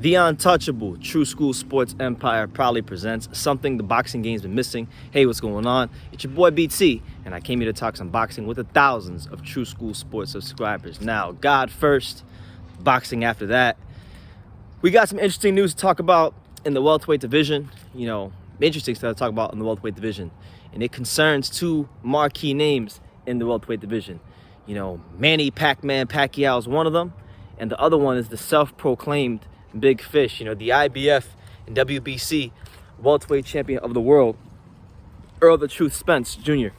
The untouchable True School Sports Empire proudly presents something the boxing game's been missing. Hey, what's going on? It's your boy BT, and I came here to talk some boxing with the thousands of True School Sports subscribers. Now, God first, boxing after that. We got some interesting news to talk about in the welterweight division. Interesting stuff to talk about in the welterweight division. And it concerns two marquee names in the welterweight division. Manny Pacquiao is one of them, and the other one is the self-proclaimed big fish, the IBF and WBC welterweight champion of the world, Errol the Truth Spence Jr.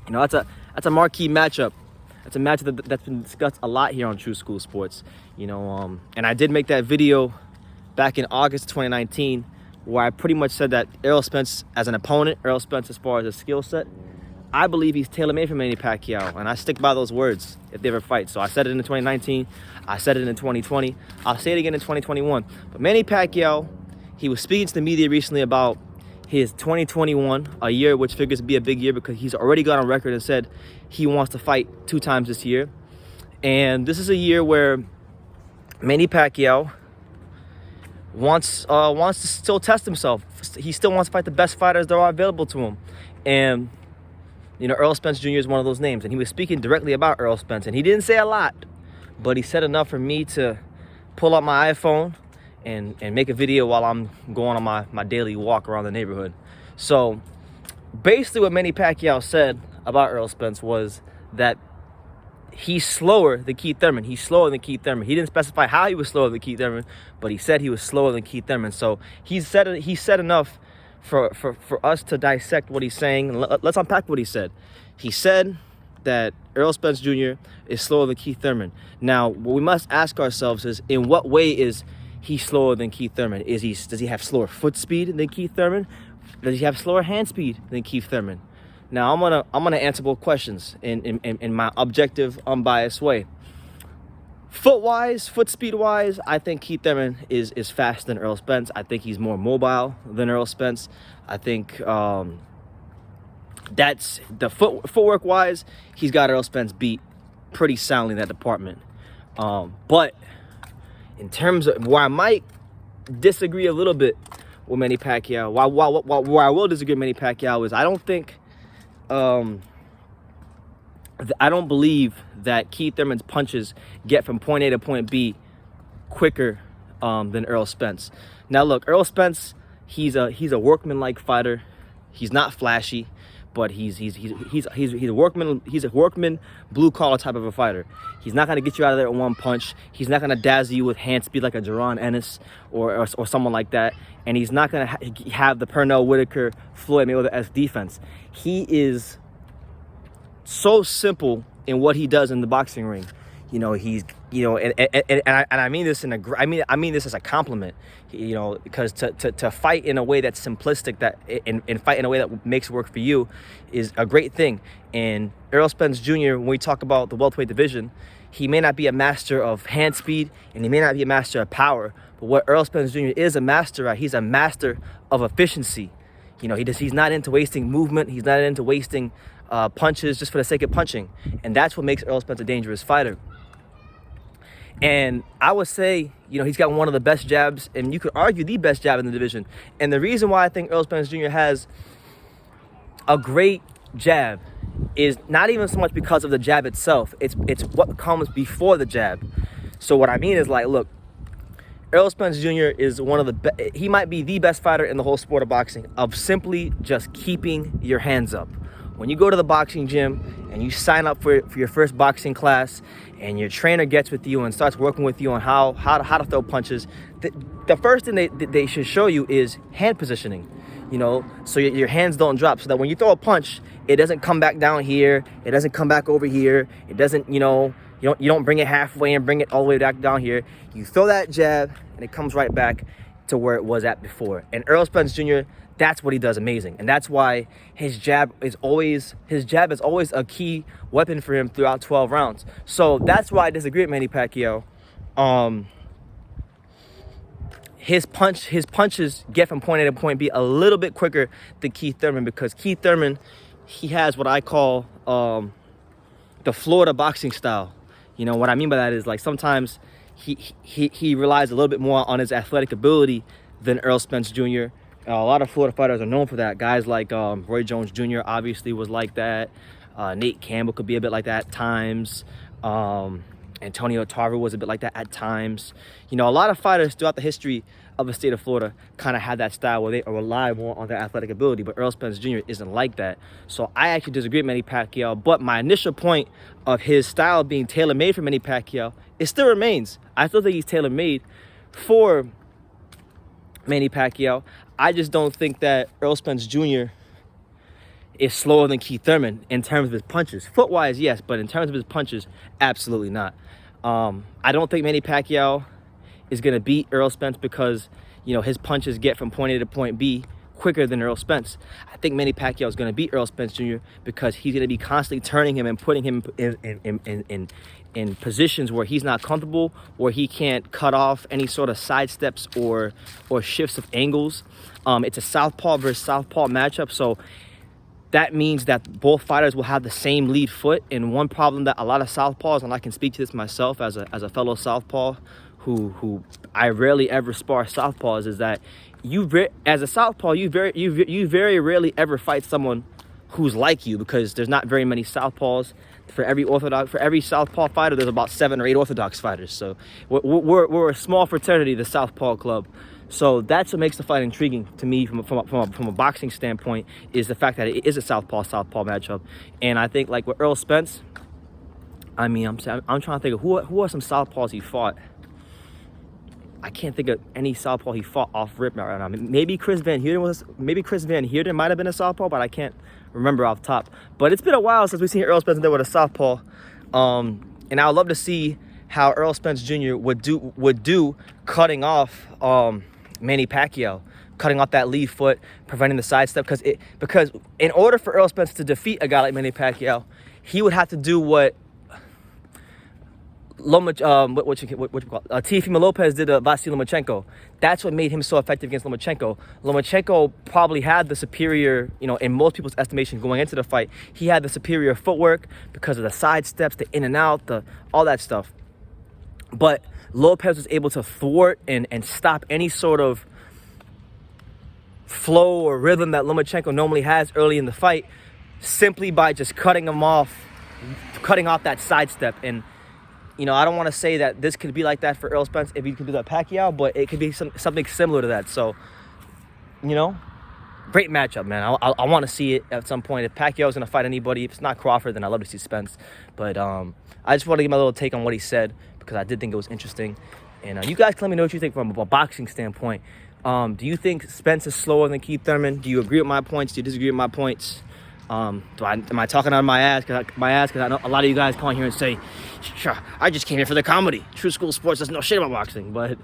That's a marquee matchup. That's a matchup that's been discussed a lot here on True School Sports. And I did make that video back in August 2019 where I pretty much said that Errol Spence as an opponent, Errol Spence as far as his skill set, I believe he's tailor-made for Manny Pacquiao, and I stick by those words if they ever fight. So I said it in 2019, I said it in 2020, I'll say it again in 2021. But Manny Pacquiao, he was speaking to the media recently about his 2021, a year which figures to be a big year because he's already got on record and said he wants to fight 2 times this year. And this is a year where Manny Pacquiao wants to still test himself. He still wants to fight the best fighters that are available to him. And Errol Spence Jr. is one of those names, and he was speaking directly about Errol Spence, and he didn't say a lot, but he said enough for me to pull out my iPhone and make a video while I'm going on my daily walk around the neighborhood. So basically what Manny Pacquiao said about Errol Spence was that he's slower than Keith Thurman. He's slower than Keith Thurman. He didn't specify how he was slower than Keith Thurman, but he said he was slower than Keith Thurman. So he said enough for us to dissect what he's saying. Let's unpack what he said. He said that Errol Spence Jr. is slower than Keith Thurman. Now, what we must ask ourselves is, in what way is he slower than Keith Thurman? Does he have slower foot speed than Keith Thurman? Does he have slower hand speed than Keith Thurman? Now, I'm gonna answer both questions in my objective, unbiased way. Foot speed-wise, I think Keith Thurman is faster than Errol Spence. I think he's more mobile than Errol Spence. I think that's the footwork-wise, he's got Errol Spence beat pretty soundly in that department. But in terms of where I might disagree a little bit with Manny Pacquiao, where I will disagree with Manny Pacquiao is I don't believe that Keith Thurman's punches get from point A to point B quicker than Errol Spence. Now look, Errol Spence, he's a workman-like fighter. He's not flashy, but he's a workman blue-collar type of a fighter. He's not gonna get you out of there with one punch. He's not gonna dazzle you with hand speed like a Jaron Ennis or someone like that. And he's not gonna have the Pernell Whitaker, Floyd Mayweather-esque defense. He is so simple in what he does in the boxing ring. And I mean this I mean this as a compliment, because to fight in a way that's simplistic, and fight in a way that makes it work for you is a great thing. And Errol Spence Jr., when we talk about the welterweight division, he may not be a master of hand speed and he may not be a master of power, but what Errol Spence Jr. is a master at, he's a master of efficiency. He's not into wasting movement. He's not into wasting punches just for the sake of punching. And that's what makes Errol Spence a dangerous fighter. And I would say, he's got one of the best jabs, and you could argue the best jab in the division. And the reason why I think Errol Spence Jr. has a great jab is not even so much because of the jab itself. It's what comes before the jab. So what I mean is, look, Errol Spence Jr. is one of the he might be the best fighter in the whole sport of boxing, of simply just keeping your hands up. When you go to the boxing gym and you sign up for your first boxing class, and your trainer gets with you and starts working with you on how to throw punches, the first thing they should show you is hand positioning. So your hands don't drop, so that when you throw a punch, it doesn't come back down here, it doesn't come back over here, it doesn't, you don't bring it halfway and bring it all the way back down here. You throw that jab and it comes right back to where it was at before. And Errol Spence Jr., that's what he does amazing. And that's why his jab is always a key weapon for him throughout 12 rounds. So that's why I disagree with Manny Pacquiao. His punches get from point A to point B a little bit quicker than Keith Thurman, because Keith Thurman, he has what I call the Florida boxing style. What I mean by that is, sometimes he relies a little bit more on his athletic ability than Errol Spence Jr. A lot of Florida fighters are known for that. Guys like Roy Jones Jr. obviously was like that. Nate Campbell could be a bit like that at times. Antonio Tarver was a bit like that at times. You know, a lot of fighters throughout the history of the state of Florida kind of had that style where they rely more on their athletic ability, but Errol Spence Jr. isn't like that. So I actually disagree with Manny Pacquiao, but my initial point of his style being tailor-made for Manny Pacquiao, it still remains. I still think he's tailor-made for Manny Pacquiao. I just don't think that Errol Spence Jr. is slower than Keith Thurman in terms of his punches. Foot-wise, yes, but in terms of his punches, absolutely not. I don't think Manny Pacquiao is going to beat Errol Spence because, you know, his punches get from point A to point B quicker than Errol Spence. I think Manny Pacquiao is going to beat Errol Spence Jr. because he's going to be constantly turning him and putting him in positions where he's not comfortable, where he can't cut off any sort of side steps or shifts of angles. It's a southpaw versus southpaw matchup, so that means that both fighters will have the same lead foot. And one problem that a lot of southpaws, and I can speak to this myself as a fellow southpaw who I rarely ever spar southpaws, is that as a southpaw you very rarely ever fight someone who's like you, because there's not very many southpaws. For every southpaw fighter, there's about 7 or 8 orthodox fighters. So we're a small fraternity, the Southpaw Club. So that's what makes the fight intriguing to me from a boxing standpoint, is the fact that it is a southpaw matchup. And I think, like with Errol Spence, I mean, I'm trying to think of who are some southpaws he fought. I can't think of any southpaw he fought off rip right now. Maybe Chris Van Heerden might have been a southpaw, but I can't remember off top. But it's been a while since we've seen Errol Spence there with a southpaw. And I would love to see how Errol Spence Jr. would do cutting off Manny Pacquiao, cutting off that lead foot, preventing the side step. Because in order for Errol Spence to defeat a guy like Manny Pacquiao, he would have to do what Teofimo Lopez did to Vasily Lomachenko. That's what made him so effective against Lomachenko. Lomachenko probably had the superior, you know, in most people's estimation going into the fight, he had the superior footwork because of the side steps, the in and out, all that stuff. But Lopez was able to thwart and stop any sort of flow or rhythm that Lomachenko normally has early in the fight, simply by just cutting off that sidestep. And, you know, I don't want to say that this could be like that for Errol Spence if he could do that Pacquiao, but it could be something similar to that. So, you know, great matchup, man. I want to see it at some point. If Pacquiao is going to fight anybody, if it's not Crawford, then I'd love to see Spence. But I just want to give my little take on what he said, because I did think it was interesting. And you guys let me know what you think from a boxing standpoint. Do you think Spence is slower than Keith Thurman? Do you agree with my points? Do you disagree with my points? Am I talking out of my ass? Because I know a lot of you guys come on here and say, sure, I just came here for the comedy. True School Sports doesn't know shit about boxing. But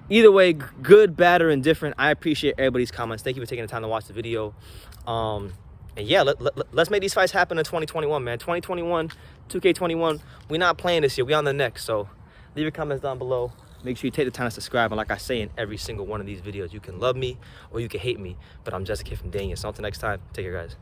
either way, good, bad, or indifferent, I appreciate everybody's comments. Thank you for taking the time to watch the video. And yeah, let's make these fights happen in 2021, man. 2021, 2K21, we're not playing this year. We're on the next. So leave your comments down below. Make sure you take the time to subscribe. And like I say in every single one of these videos, you can love me or you can hate me, but I'm just a kid from Daniel. So until next time, take care, guys.